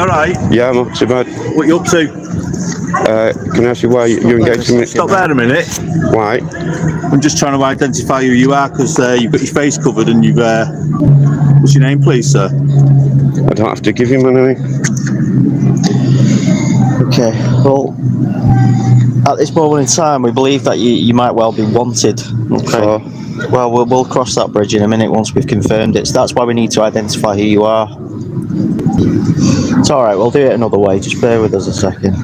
alright? Yeah, I'm not too bad. What you up to? Can I ask you why you're engaged in me? Stop there a minute. Why? I'm just trying to identify who you are because you've got your face covered and you've... what's your name, please, sir? I don't have to give you my name. Okay, well, at this moment in time, we believe that you might well be wanted. Okay. Well, we'll cross that bridge in a minute once we've confirmed it. So that's why we need to identify who you are. It's all right. We'll do it another way. Just bear with us a second.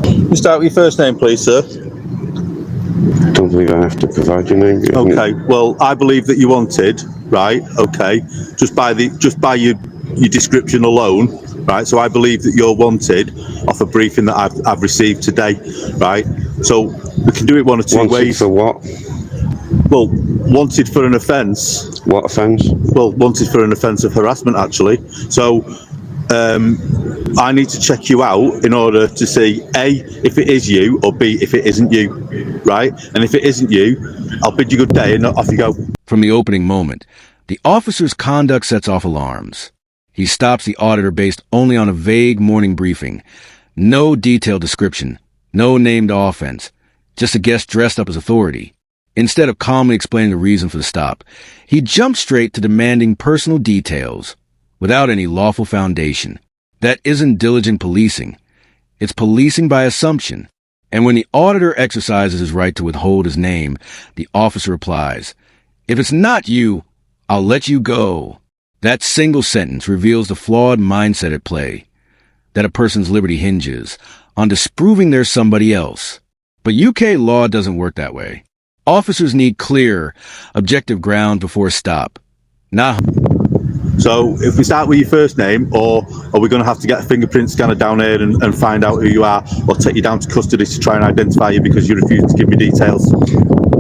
You start with your first name, please, sir. I don't believe I have to provide your name. Okay. Well, I believe that you wanted, right? Okay. Just by your description alone, right? So I believe that you're wanted off a briefing that I've received today, right? So we can do it one or two ways. Wanted for what? Well, wanted for an offence. What offence? Well, wanted for an offence of harassment, actually. So I need to check you out in order to see A, if it is you, or B, if it isn't you, right? And if it isn't you, I'll bid you good day and off you go. From the opening moment, the officer's conduct sets off alarms. He stops the auditor based only on a vague morning briefing. No detailed description, no named offense, just a guest dressed up as authority. Instead of calmly explaining the reason for the stop, he jumps straight to demanding personal details without any lawful foundation. That isn't diligent policing. It's policing by assumption. And when the auditor exercises his right to withhold his name, the officer replies, "If it's not you, I'll let you go." That single sentence reveals the flawed mindset at play, that a person's liberty hinges on disproving they're somebody else. But UK law doesn't work that way. Officers need clear, objective ground before a stop. So if we start with your first name, or are we going to have to get a fingerprint scanner down here and find out who you are, or take you down to custody to try and identify you because you refuse to give me details?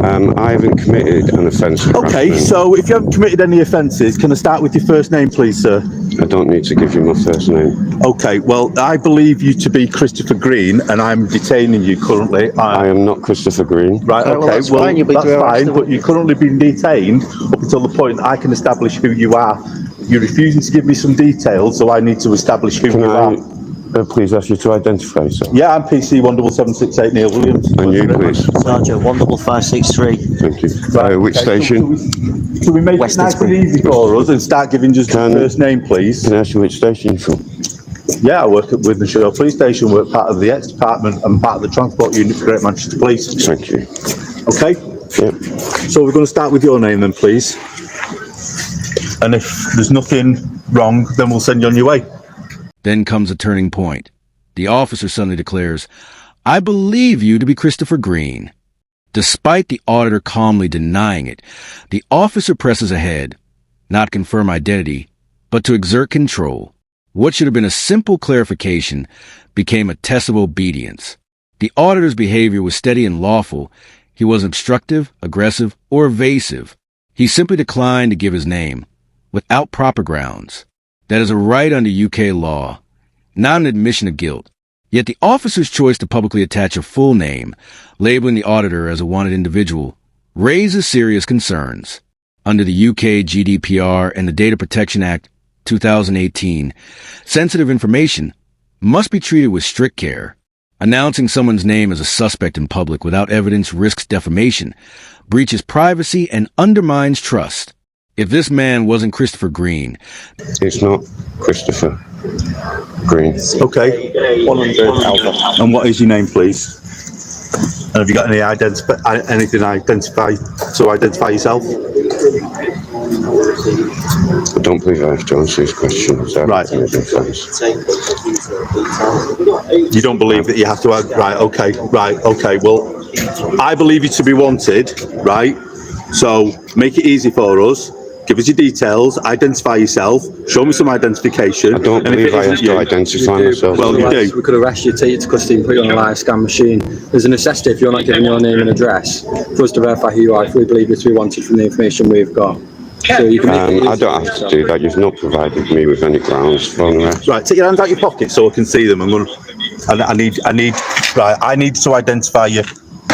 I haven't committed an offence. Okay, so if you haven't committed any offences, can I start with your first name, please, sir? I don't need to give you my first name. Okay, well, I believe you to be Christopher Green, and I'm detaining you currently. I am not Christopher Green. Right, okay, that's fine. That's fine, but you're currently being detained up until the point I can establish who you are. You're refusing to give me some details, so I need to establish who you are. Please ask you to identify yourself. Yeah, I'm PC 17768 Neil Williams. And you, please. Sergeant 15563. Thank you. Right, which station? Can we make it nice and easy for us and start giving just the first name, please? Can I ask you which station you're from? Yeah, I work at Withenshaw Police Station, work part of the X Department and part of the Transport Unit for Great Manchester Police. Thank you. Okay? Yep. So we're going to start with your name then, please. And if there's nothing wrong, then we'll send you on your way. Then comes a turning point. The officer suddenly declares, "I believe you to be Christopher Green." Despite the auditor calmly denying it, the officer presses ahead, not to confirm identity, but to exert control. What should have been a simple clarification became a test of obedience. The auditor's behavior was steady and lawful. He wasn't obstructive, aggressive, or evasive. He simply declined to give his name, without proper grounds. That is a right under UK law, not an admission of guilt. Yet the officer's choice to publicly attach a full name, labeling the auditor as a wanted individual, raises serious concerns. Under the UK GDPR and the Data Protection Act 2018, sensitive information must be treated with strict care. Announcing someone's name as a suspect in public without evidence risks defamation, breaches privacy, and undermines trust. If this man wasn't Christopher Green... It's not Christopher Green. Okay. 100 Alpha. And what is your name, please? And have you got anything to identify yourself? I don't believe I have to answer these questions. Right. You don't believe that you have to... Right, okay. Well, I believe you to be wanted, right? So make it easy for us. Give us your details, identify yourself, show me some identification. I don't believe I have to identify myself. Well, you do. We could arrest you, take you to custody and put you on a live scan machine. There's a necessity, if you're not giving your name and address, for us to verify who you are if we believe you to be wanted from the information we've got. So you can I don't have to do that. You've not provided me with any grounds for an arrest. Right, take your hands out your pocket so I can see them. I need to identify you.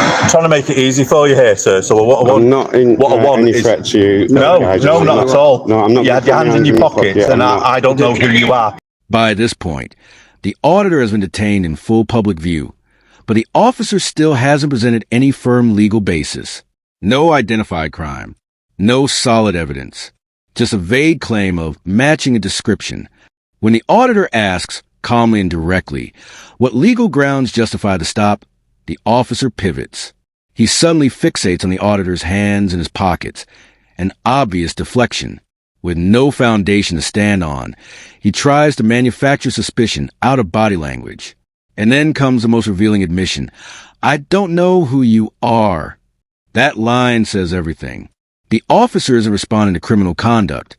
I'm trying to make it easy for you here, sir. So what I want, I'm not in any threat to you. No, not at all. No, I'm not. You had your hands in your pockets, and I don't know who you are. By this point, the auditor has been detained in full public view, but the officer still hasn't presented any firm legal basis. No identified crime, no solid evidence, just a vague claim of matching a description. When the auditor asks, calmly and directly, what legal grounds justify the stop, the officer pivots. He suddenly fixates on the auditor's hands in his pockets, an obvious deflection. With no foundation to stand on, he tries to manufacture suspicion out of body language. And then comes the most revealing admission. I don't know who you are. That line says everything. The officer isn't responding to criminal conduct.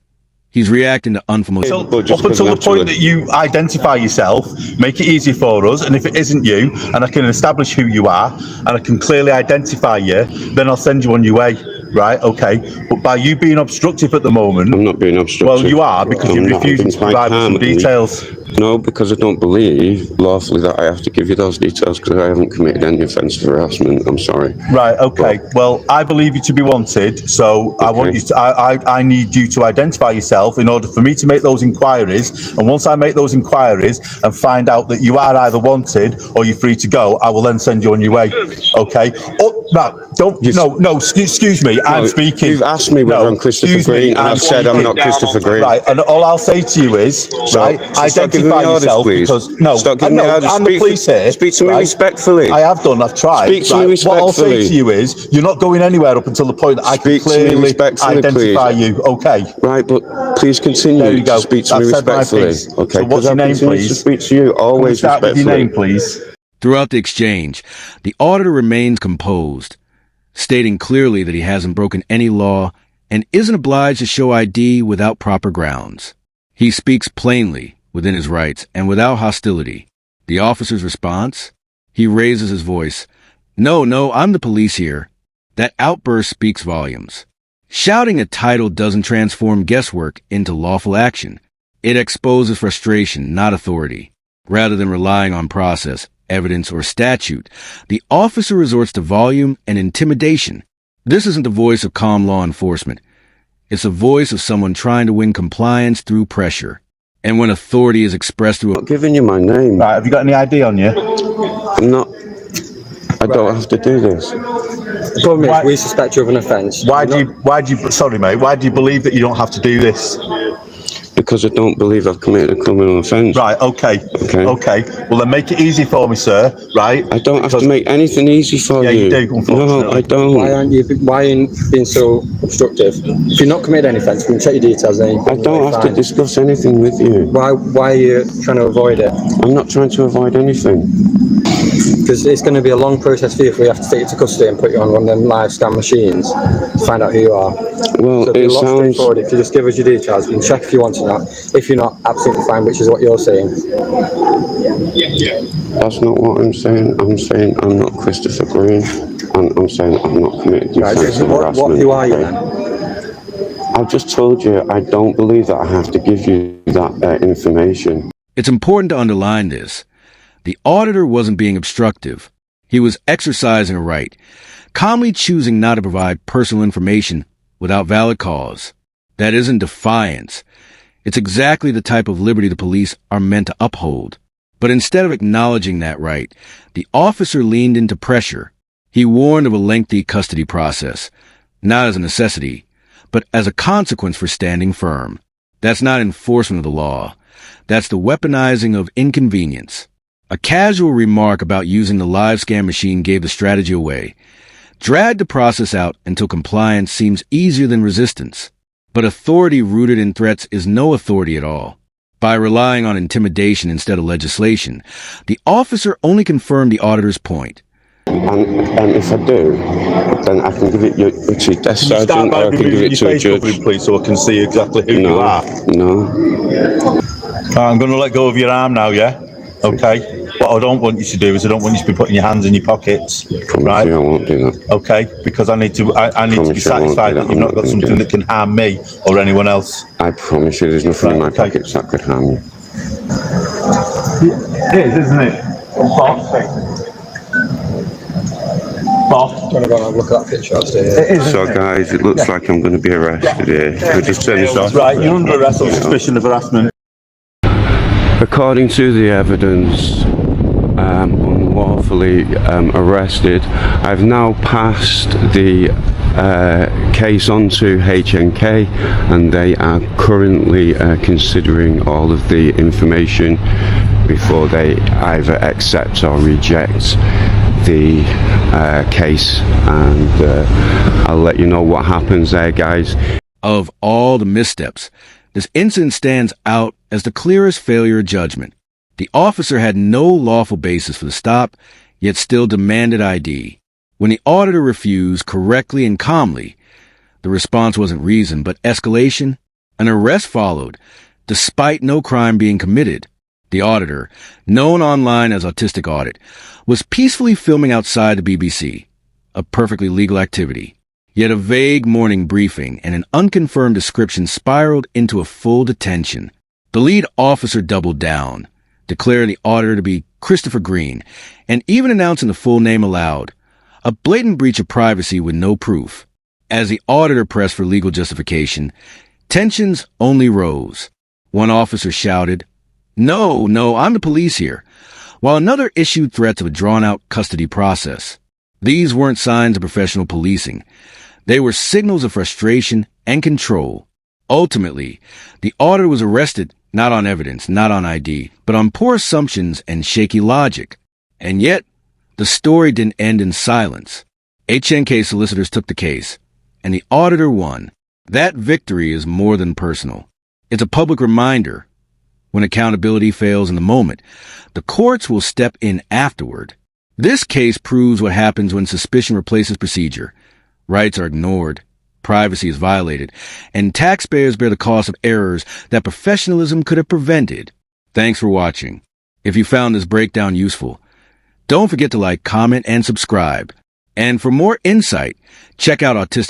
He's reacting to unfamiliar... Up until the point that you identify yourself, make it easy for us, and if it isn't you, and I can establish who you are, and I can clearly identify you, then I'll send you on your way. Right, okay. But by you being obstructive at the moment... I'm not being obstructive. Well, you are, because you're refusing to provide some details. No, because I don't believe lawfully that I have to give you those details because I haven't committed any offence of harassment. I'm sorry. Right, okay. Well, I believe you to be wanted, so I want you to... I need you to identify yourself in order for me to make those inquiries, and once I make those inquiries and find out that you are either wanted or you're free to go, I will then send you on your way. Okay? Oh, no, don't... No, excuse me. I'm speaking. You've asked me whether I'm Christopher Green, and I've said I'm not Christopher Green. Right, and all I'll say to you is, identify yourself, because stop giving me orders. I'm the police here. Speak to me respectfully. I have done. I've tried. Speak to me respectfully. What I'll say to you is, you're not going anywhere up until the point that I can clearly identify you. Okay. Right, but please continue. There you go. To speak to me respectfully. Okay. So what's your name, please? To speak to you always start respectfully. With your name, please. Throughout the exchange, the auditor remains composed, stating clearly that he hasn't broken any law and isn't obliged to show ID without proper grounds. He speaks plainly, within his rights, and without hostility. The officer's response? He raises his voice. No, I'm the police here. That outburst speaks volumes. Shouting a title doesn't transform guesswork into lawful action. It exposes frustration, not authority. Rather than relying on process, evidence, or statute, the officer resorts to volume and intimidation. This isn't the voice of calm law enforcement. It's the voice of someone trying to win compliance through pressure. And when authority is expressed through... I'm not giving you my name. Right, have you got any ID on you? I'm not... I don't have to do this. The problem is, we suspect you of an offence. Why do you believe that you don't have to do this? Because I don't believe I've committed a criminal offence. Right, okay. Well, then make it easy for me, sir, right? I don't have to make anything easy for you. Yeah, you do, unfortunately. No, I don't. Why are you being so obstructive? If you're not committed any offence, we can check your details. Then I don't have to discuss anything with you. Why are you trying to avoid it? I'm not trying to avoid anything. Because it's going to be a long process for you if we have to take you to custody and put you on one of them live scan machines to find out who you are. Well, so it sounds straightforward. If you just give us your details, we can check if you want to not. If you're not, absolutely fine, which is what you're saying. That's not what I'm saying. I'm saying I'm not Christopher Green, and I'm saying I'm not committed to offensive harassment. Who are you then? I've just told you I don't believe that I have to give you that information. It's important to underline this. The auditor wasn't being obstructive. He was exercising a right, calmly choosing not to provide personal information without valid cause. That isn't defiance. It's exactly the type of liberty the police are meant to uphold. But instead of acknowledging that right, the officer leaned into pressure. He warned of a lengthy custody process, not as a necessity, but as a consequence for standing firm. That's not enforcement of the law. That's the weaponizing of inconvenience. A casual remark about using the live scan machine gave the strategy away. Drag the process out until compliance seems easier than resistance. But authority rooted in threats is no authority at all. By relying on intimidation instead of legislation, the officer only confirmed the auditor's point. And if I do, then I can give it to your desk sergeant, or I can give it to a judge. Please, so I can see exactly who you are. No. I'm going to let go of your arm now, yeah? Okay. What I don't want you to do is I don't want you to be putting your hands in your pockets. Right? I won't do that. Okay, because I need to be satisfied that you've not got something that can harm me or anyone else. I promise you there's nothing in my pockets that could harm you. It is, isn't it? Boss. I'm going to go and have a look at that picture upstairs. So guys, it looks like I'm going to be arrested here. Could you turn this off? Right, you're under arrest on suspicion of harassment. A according to the evidence, unlawfully arrested. I've now passed the case on to HNK, and they are currently considering all of the information before they either accept or reject the case, and I'll let you know what happens there, guys. Of all the missteps, this incident stands out as the clearest failure of judgment. The officer had no lawful basis for the stop, yet still demanded ID. When the auditor refused correctly and calmly, the response wasn't reason, but escalation. An arrest followed, despite no crime being committed. The auditor, known online as Autistic Audit, was peacefully filming outside the BBC, a perfectly legal activity. Yet a vague morning briefing and an unconfirmed description spiraled into a full detention. The lead officer doubled down, declaring the auditor to be Christopher Green, and even announcing the full name aloud. A blatant breach of privacy with no proof. As the auditor pressed for legal justification, tensions only rose. One officer shouted, "No, I'm the police here," while another issued threats of a drawn-out custody process. These weren't signs of professional policing. They were signals of frustration and control. Ultimately, the auditor was arrested not on evidence, not on ID, but on poor assumptions and shaky logic. And yet, the story didn't end in silence. HNK solicitors took the case, and the auditor won. That victory is more than personal. It's a public reminder. When accountability fails in the moment, the courts will step in afterward. This case proves what happens when suspicion replaces procedure. Rights are ignored, privacy is violated, and taxpayers bear the cost of errors that professionalism could have prevented. Thanks for watching. If you found this breakdown useful, don't forget to like, comment, and subscribe. And for more insight, check out Autistic